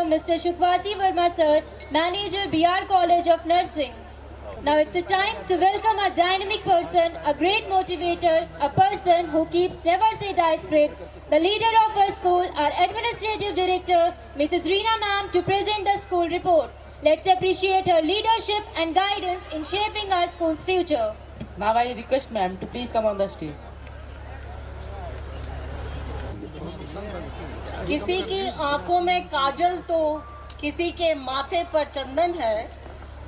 welcome Mr. Shukvasi Verma Sir, Manager BR College of Nursing. Now it's a time to welcome a dynamic person, a great motivator, a person who keeps never say die spirit, the leader of our school, our Administrative Director, Mrs. Reena Ma'am, to present the school report. Let's appreciate her leadership and guidance in shaping our school's future. Now I request ma'am to please come on the stage. किसी की आंखों में काजल तो किसी के माथे पर चंदन है,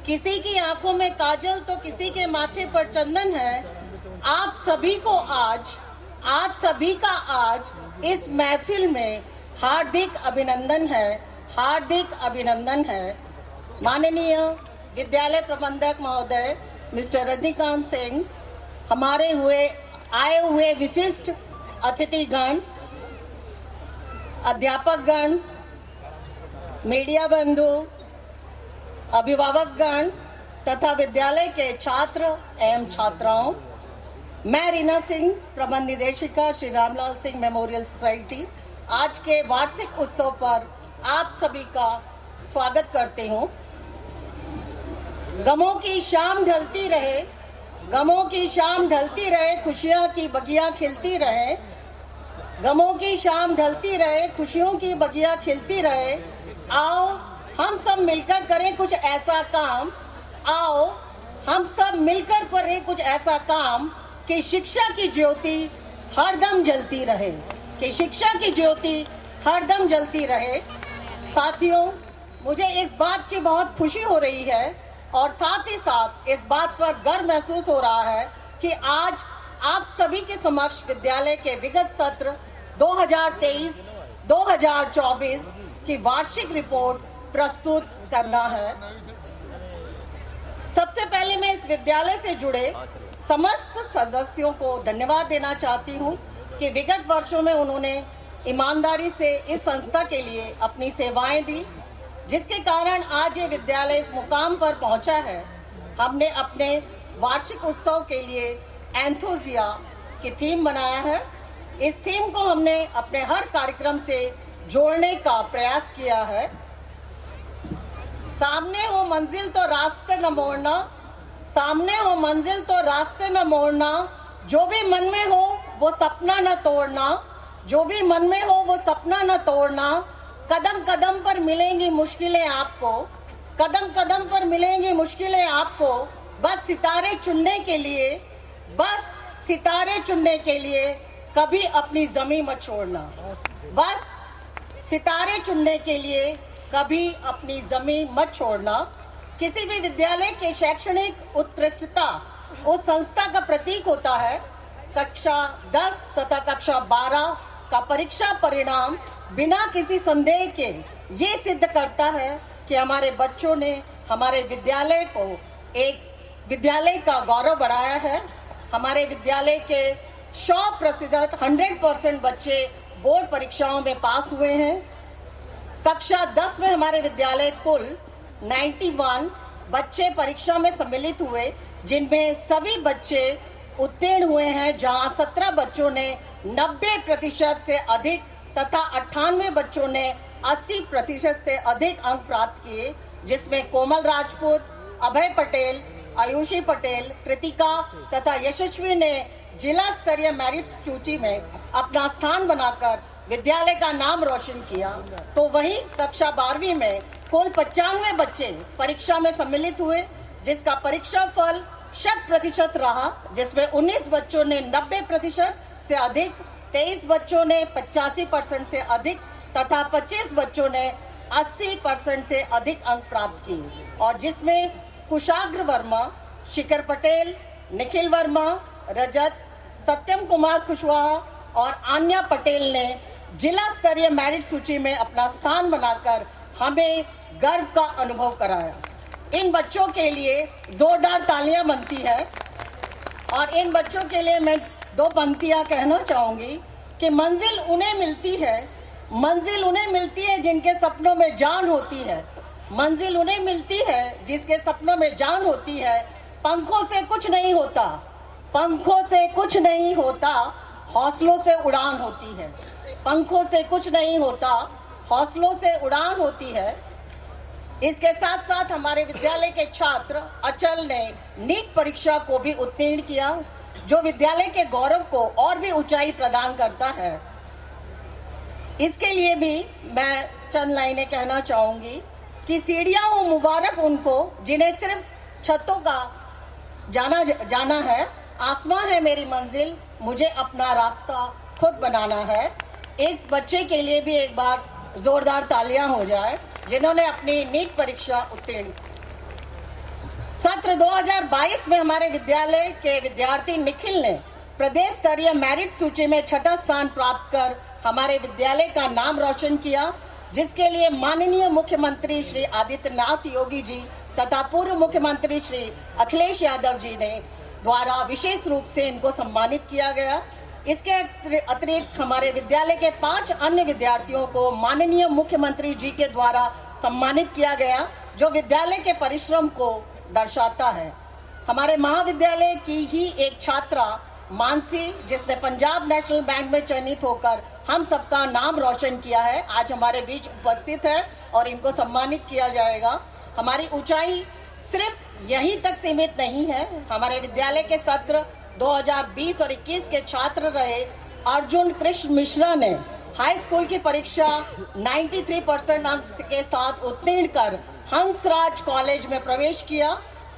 किसी की आंखों में काजल तो किसी के माथे पर चंदन है। आप सभी को आज सभी का आज इस महफिल में हार्दिक अभिनंदन है, हार्दिक अभिनंदन है। माननीय विद्यालय प्रबंधक महोदय मिस्टर रजनीकांत सिंह, हमारे आए हुए विशिष्ट अतिथिगण, अध्यापकगण, मीडिया बंधु, अभिभावकगण तथा विद्यालय के छात्र एवं छात्राओं, मैं रीना सिंह, प्रबंध निदेशिका श्री रामलाल सिंह मेमोरियल सोसाइटी, आज के वार्षिक उत्सव पर आप सभी का स्वागत करती हूँ। गमों की शाम ढलती रहे, गमों की शाम ढलती रहे, खुशियाँ की बगियाँ खिलती रहे, गमों की शाम ढलती रहे, खुशियों की बगिया खिलती रहे। आओ हम सब मिलकर करें कुछ ऐसा काम, आओ हम सब मिलकर करें कुछ ऐसा काम कि शिक्षा की ज्योति हरदम जलती रहे, कि शिक्षा की ज्योति हरदम जलती रहे। साथियों, मुझे इस बात की बहुत खुशी हो रही है और साथ ही साथ इस बात पर गर्व महसूस हो रहा है कि आज आप सभी के समक्ष विद्यालय के विगत सत्र 2023-2024 की वार्षिक रिपोर्ट प्रस्तुत करना है। सबसे पहले मैं इस विद्यालय से जुड़े समस्त सदस्यों को धन्यवाद देना चाहती हूं कि विगत वर्षों में उन्होंने ईमानदारी से इस संस्था के लिए अपनी सेवाएं दी, जिसके कारण आज ये विद्यालय इस मुकाम पर पहुंचा है। हमने अपने वार्षिक उत्सव के लिए एंथोजिया की थीम बनाया है। इस थीम को हमने अपने हर कार्यक्रम से जोड़ने का प्रयास किया है। सामने हो मंजिल तो रास्ते न मोड़ना, सामने हो मंजिल तो रास्ते न मोड़ना, जो भी मन में हो वो सपना न तोड़ना, जो भी मन में हो वो सपना न तोड़ना। कदम कदम पर मिलेंगी मुश्किलें आपको, कदम कदम पर मिलेंगी मुश्किलें आपको, बस सितारे चुनने के लिए, बस सितारे चुनने के लिए कभी अपनी जमीन मत छोड़ना, बस सितारे चुनने के लिए कभी अपनी जमीन मत छोड़ना। किसी भी विद्यालय के शैक्षणिक उत्कृष्टता उस संस्था का प्रतीक होता है। कक्षा 10 तथा कक्षा 12 का परीक्षा परिणाम बिना किसी संदेह के ये सिद्ध करता है कि हमारे बच्चों ने हमारे विद्यालय को एक विद्यालय का गौरव बढ़ाया है। हमारे विद्यालय के 100% बच्चे बोर्ड परीक्षाओं में पास हुए हैं। कक्षा 10 में हमारे विद्यालय कुल 91 बच्चे परीक्षा में सम्मिलित हुए, जिनमें सभी बच्चे उत्तीर्ण हुए हैं, जहां 17 बच्चों ने 90% से अधिक तथा 98 बच्चों ने 80% से अधिक अंक प्राप्त किए, जिसमें कोमल राजपूत, अभय पटेल, आयुषी पटेल, कृतिका तथा यशस्वी ने जिला स्तरीय मेरिट सूची में अपना स्थान बनाकर विद्यालय का नाम रोशन किया। तो वहीं कक्षा 12वीं में कुल 95 बच्चे परीक्षा में सम्मिलित हुए, जिसका परीक्षा फल 100% रहा, जिसमें 19 बच्चों ने 90% से अधिक, 23 बच्चों ने 85% से अधिक तथा 25 बच्चों ने 80% से अधिक अंक प्राप्त किए, और जिसमें कुशाग्र वर्मा, शिखर पटेल, निखिल वर्मा, रजत, सत्यम कुमार कुशवाहा और आन्या पटेल ने जिला स्तरीय मेरिट सूची में अपना स्थान बनाकर हमें गर्व का अनुभव कराया। इन बच्चों के लिए जोरदार तालियां बनती है। और इन बच्चों के लिए मैं 2 पंक्तियां कहना चाहूँगी कि मंजिल उन्हें मिलती है, मंजिल उन्हें मिलती है जिनके सपनों में जान होती है, मंजिल उन्हें मिलती है जिसके सपनों में जान होती है। पंखों से कुछ नहीं होता, पंखों से कुछ नहीं होता, हौसलों से उड़ान होती है। पंखों से कुछ नहीं होता, हौसलों से उड़ान होती है। इसके साथ साथ हमारे विद्यालय के छात्र अचल ने नीट परीक्षा को भी उत्तीर्ण किया, जो विद्यालय के गौरव को और भी ऊंचाई प्रदान करता है। इसके लिए भी मैं चंद लाइनें कहना चाहूंगी कि सीढ़ियां वो मुबारक उनको जिन्हें सिर्फ छतों का जाना है। आसमां है मेरी मंजिल, मुझे अपना रास्ता खुद बनाना है। इस बच्चे के लिए भी एक बार जोरदार तालियां हो जाए जिन्होंने अपनी नीट परीक्षा उत्तीर्ण। सत्र 2022 में हमारे विद्यालय के विद्यार्थी निखिल ने प्रदेश स्तरीय मेरिट सूची में 6ठा स्थान प्राप्त कर हमारे विद्यालय का नाम रोशन किया, जिसके लिए माननीय मुख्यमंत्री श्री आदित्यनाथ योगी जी तथा पूर्व मुख्यमंत्री श्री अखिलेश यादव जी ने द्वारा विशेष रूप से इनको सम्मानित किया गया। इसके अतिरिक्त हमारे विद्यालय के 5 अन्य विद्यार्थियों को माननीय मुख्यमंत्री जी के द्वारा सम्मानित किया गया, जो विद्यालय के परिश्रम को दर्शाता है। हमारे महाविद्यालय की ही एक छात्रा मानसी, जिसने पंजाब नेशनल बैंक में चयनित होकर हम सबका नाम रोशन किया है, आज हमारे बीच उपस्थित है और इनको सम्मानित किया जाएगा। हमारी ऊंचाई सिर्फ यहीं तक सीमित नहीं है। हमारे विद्यालय के सत्र 2020 और 21 के छात्र रहे अर्जुन कृष्ण मिश्रा ने हाई स्कूल की परीक्षा 93% अंक के साथ उत्तीर्ण कर हंसराज कॉलेज में प्रवेश किया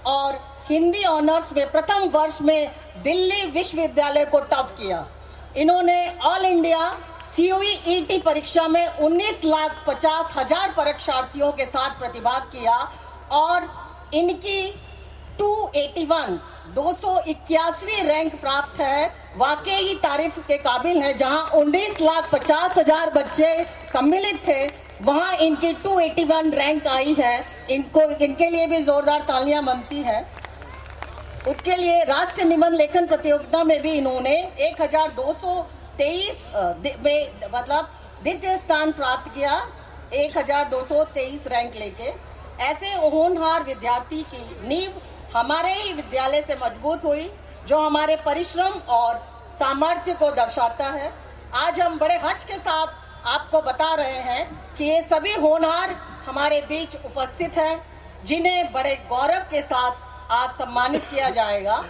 और हिंदी ऑनर्स में प्रथम वर्ष में दिल्ली विश्वविद्यालय को टॉप किया। इन्होंने ऑल इंडिया CUET परीक्षा में 19,50,000 परीक्षार्थियों के साथ प्रतिभाग किया और इनकी 281वीं रैंक प्राप्त है। वाकई ही तारीफ के काबिल है। जहां 19,50,000 बच्चे सम्मिलित थे, वहां इनकी 281 रैंक आई है। इनके लिए भी जोरदार तालियां बनती है। उसके लिए राष्ट्रीय निबंध लेखन प्रतियोगिता में भी इन्होंने 1223 में मतलब द्वितीय स्थान प्राप्त किया, 1223 रैंक लेके। ऐसे होनहार विद्यार्थी की नींव हमारे ही विद्यालय से मजबूत हुई, जो हमारे परिश्रम और सामर्थ्य को दर्शाता है। आज हम बड़े हर्ष के साथ आपको बता रहे हैं कि ये सभी होनहार हमारे बीच उपस्थित हैं, जिन्हें बड़े गौरव के साथ आज सम्मानित किया जाएगा।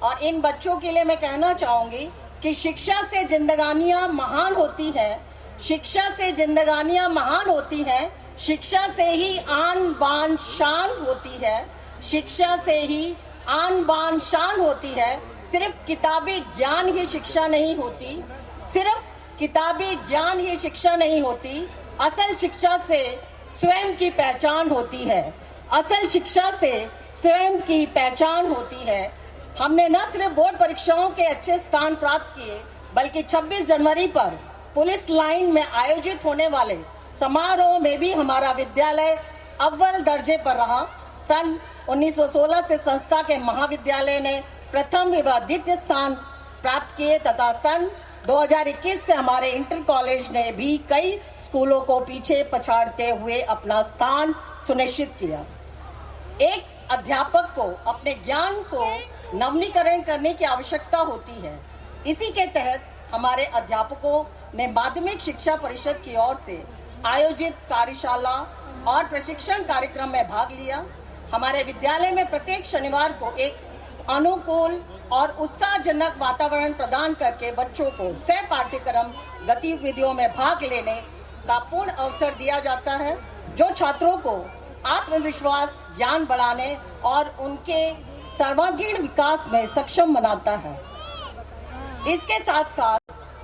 और इन बच्चों के लिए मैं कहना चाहूँगी कि शिक्षा से जिंदगानियाँ महान होती है, शिक्षा से जिंदगानियाँ महान होती हैं, शिक्षा से ही आन बान शान होती है, शिक्षा से ही आन बान शान होती है। सिर्फ किताबी ज्ञान ही शिक्षा नहीं होती, सिर्फ किताबी ज्ञान ही शिक्षा नहीं होती। असल शिक्षा से स्वयं की पहचान होती है, असल शिक्षा से स्वयं की पहचान होती है। हमने न सिर्फ बोर्ड परीक्षाओं के अच्छे स्थान प्राप्त किए, बल्कि 26 जनवरी पर पुलिस लाइन में आयोजित होने वाले समारोह में भी हमारा विद्यालय अव्वल दर्जे पर रहा। सन 1916 से संस्था के महाविद्यालय ने प्रथम व द्वितीय स्थान प्राप्त किए तथा सन 2021 से हमारे इंटर कॉलेज ने भी कई स्कूलों को पीछे पछाड़ते हुए अपना स्थान सुनिश्चित किया। एक अध्यापक को अपने ज्ञान को नवीनीकरण करने की आवश्यकता होती है। इसी के तहत हमारे अध्यापकों ने माध्यमिक शिक्षा परिषद की ओर से आयोजित कार्यशाला और प्रशिक्षण कार्यक्रम में भाग लिया। हमारे विद्यालय में प्रत्येक शनिवार को एक अनुकूल और उत्साहजनक वातावरण प्रदान करके बच्चों को सह पाठ्यक्रम गतिविधियों में भाग लेने का पूर्ण अवसर दिया जाता है, जो छात्रों को आत्मविश्वास, ज्ञान बढ़ाने और उनके सर्वांगीण विकास में सक्षम बनाता है। इसके साथ साथ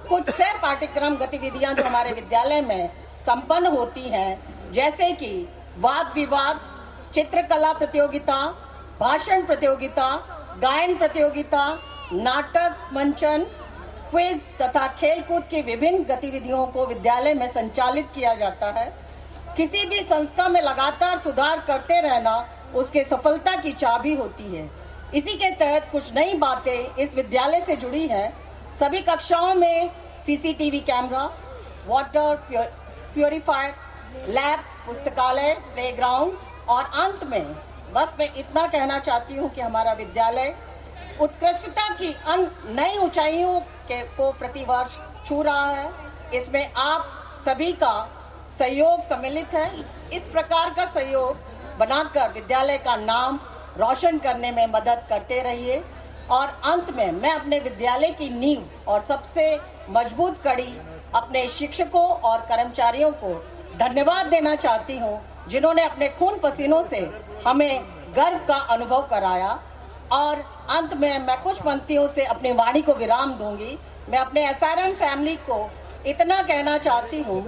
कुछ सह पाठ्यक्रम गतिविधियां जो हमारे विद्यालय में संपन्न होती हैं, जैसे कि वाद विवाद, चित्रकला प्रतियोगिता, भाषण प्रतियोगिता, गायन प्रतियोगिता, नाटक मंचन, क्विज तथा खेलकूद की विभिन्न गतिविधियों को विद्यालय में संचालित किया जाता है। किसी भी संस्था में लगातार सुधार करते रहना उसके सफलता की चाबी होती है। इसी के तहत कुछ नई बातें इस विद्यालय से जुड़ी हैं। सभी कक्षाओं में CCTV camera, water purifier, lab, पुस्तकालय, प्लेग्राउंड और अंत में बस मैं इतना कहना चाहती हूँ कि हमारा विद्यालय उत्कृष्टता की नई ऊंचाइयों को प्रतिवर्ष छू रहा है। इसमें आप सभी का सहयोग सम्मिलित है। इस प्रकार का सहयोग बनाकर विद्यालय का नाम रोशन करने में मदद करते रहिए। और अंत में मैं अपने विद्यालय की नींव और सबसे मजबूत कड़ी अपने शिक्षकों और कर्मचारियों को धन्यवाद देना चाहती हूँ, जिन्होंने अपने खून पसीनों से हमें गर्व का अनुभव कराया। और अंत में मैं कुछ पंक्तियों से अपनी वाणी को विराम दूंगी। मैं अपने एसआरएम फैमिली को इतना कहना चाहती हूँ,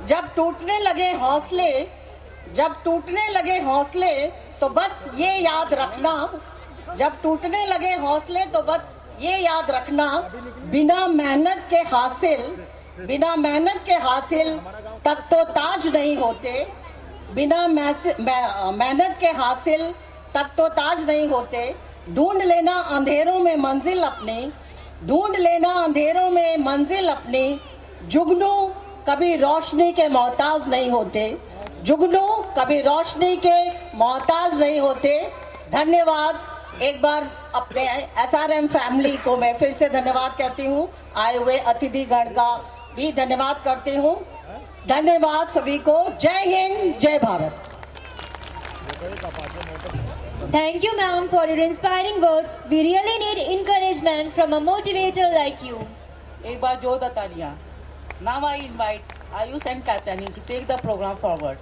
जब टूटने लगे हौसले तो बस ये याद रखना, जब टूटने लगे हौसले तो बस ये याद रखना, बिना मेहनत के हासिल तक तो ताज नहीं होते, बिना मेहनत के हासिल तक तो ताज नहीं होते। ढूंढ लेना अंधेरों में मंजिल अपनी, जुगनू कभी रोशनी के मोहताज नहीं होते। धन्यवाद। एक बार अपने एसआरएम फैमिली को मैं फिर से धन्यवाद कहती हूँ। आए हुए अतिथिगण का भी धन्यवाद करती हूँ। धन्यवाद सभी को। जय हिंद, जय Bharat. Thank you, ma'am, for your inspiring words. We really need encouragement from a motivator like you. एक बार जोरदार तालियां। Now I invite Ayush and Katyani to take the program forward.